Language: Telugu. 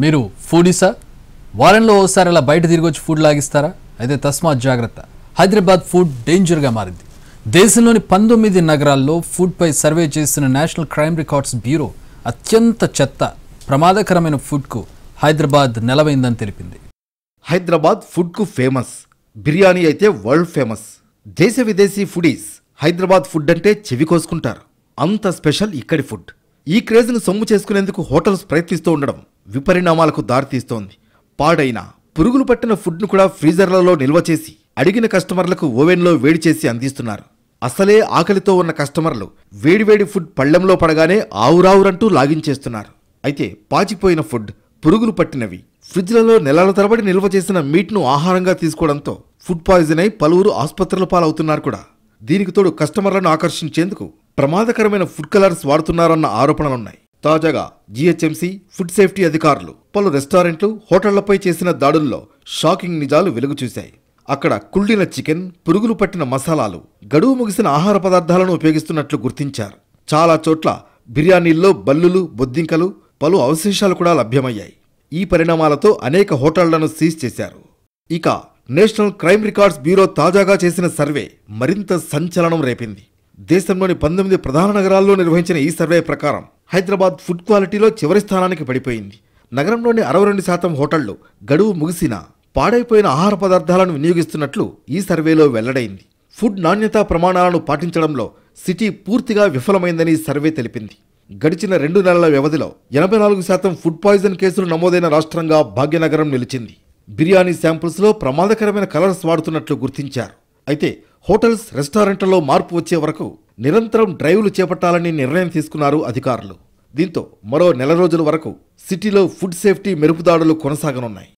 మీరు ఫుడీసా? వారంలో ఓసారి అలా బయట తిరిగి వచ్చి ఫుడ్ లాగిస్తారా? అయితే తస్మాత్ జాగ్రత్త. హైదరాబాద్ ఫుడ్ డేంజర్గా మారింది. దేశంలోని 19 నగరాల్లో ఫుడ్పై సర్వే చేసిన నేషనల్ క్రైమ్ రికార్డ్స్ బ్యూరో అత్యంత చెత్త, ప్రమాదకరమైన ఫుడ్కు హైదరాబాద్ నెలవైందని తెలిపింది. హైదరాబాద్ ఫుడ్కు ఫేమస్. బిర్యానీ అయితే వరల్డ్ ఫేమస్. దేశ విదేశీ ఫుడీస్ హైదరాబాద్ ఫుడ్ అంటే చెవి కోసుకుంటారు. అంత స్పెషల్ ఇక్కడి ఫుడ్. ఈ క్రేజ్ను సొమ్ము చేసుకునేందుకు హోటల్స్ ప్రయత్నిస్తూ ఉండడం విపరిణామాలకు దారితీస్తోంది. పాడైన, పురుగులు పట్టిన ఫుడ్ను కూడా ఫ్రీజర్లలో నిల్వ చేసి అడిగిన కస్టమర్లకు ఓవెన్లో వేడి చేసి అందిస్తున్నారు. అసలే ఆకలితో ఉన్న కస్టమర్లు వేడివేడి ఫుడ్ పళ్లెంలో పడగానే ఆవురావురంటూ లాగించేస్తున్నారు. అయితే పాచిపోయిన ఫుడ్, పురుగులు పట్టినవి, ఫ్రిడ్జ్లలో నెలల తరబడి నిల్వ చేసిన మీట్ను ఆహారంగా తీసుకోవడంతో ఫుడ్ పాయిజన్ అయి పలువురు ఆసుపత్రుల పాలవుతున్నారు కూడా. దీనికి తోడు కస్టమర్లను ఆకర్షించేందుకు ప్రమాదకరమైన ఫుడ్ కలర్స్ వాడుతున్నారన్న ఆరోపణలున్నాయి. తాజాగా జీహెచ్ఎంసీ ఫుడ్ సేఫ్టీ అధికారులు పలు రెస్టారెంట్లు, హోటళ్లపై చేసిన దాడుల్లో షాకింగ్ నిజాలు వెలుగు చూశాయి. అక్కడ కుళ్ళిన చికెన్, పురుగులు పట్టిన మసాలాలు, గడువు ముగిసిన ఆహార పదార్థాలను ఉపయోగిస్తున్నట్లు గుర్తించారు. చాలా చోట్ల బిర్యానీల్లో బల్లులు, బొద్దింకలు, పలు అవశేషాలు కూడా లభ్యమయ్యాయి. ఈ పరిణామాలతో అనేక హోటళ్లను సీజ్ చేశారు. ఇక నేషనల్ క్రైమ్ రికార్డ్స్ బ్యూరో తాజాగా చేసిన సర్వే మరింత సంచలనం రేపింది. దేశంలోని 19 ప్రధాన నగరాల్లో నిర్వహించిన ఈ సర్వే ప్రకారం హైదరాబాద్ ఫుడ్ క్వాలిటీలో చివరి స్థానానికి పడిపోయింది. నగరంలోని 62% హోటళ్లు గడువు ముగిసిన, పాడైపోయిన ఆహార పదార్థాలను వినియోగిస్తున్నట్లు ఈ సర్వేలో వెల్లడైంది. ఫుడ్ నాణ్యతా ప్రమాణాలను పాటించడంలో సిటీ పూర్తిగా విఫలమైందని సర్వే తెలిపింది. గడిచిన 2 నెలల వ్యవధిలో 84% ఫుడ్ పాయిజన్ కేసులు నమోదైన రాష్ట్రంగా భాగ్యనగరం నిలిచింది. బిర్యానీ శాంపుల్స్లో ప్రమాదకరమైన కలర్స్ వాడుతున్నట్లు గుర్తించారు. అయితే హోటల్స్, రెస్టారెంట్లలో మార్పు వచ్చే వరకు నిరంతరం డ్రైవ్లు చేపట్టాలని నిర్ణయం తీసుకున్నారు అధికారులు. దీంతో మరో నెల రోజుల వరకు సిటీలో ఫుడ్ సేఫ్టీ మెరుపుదాడులు కొనసాగనున్నాయి.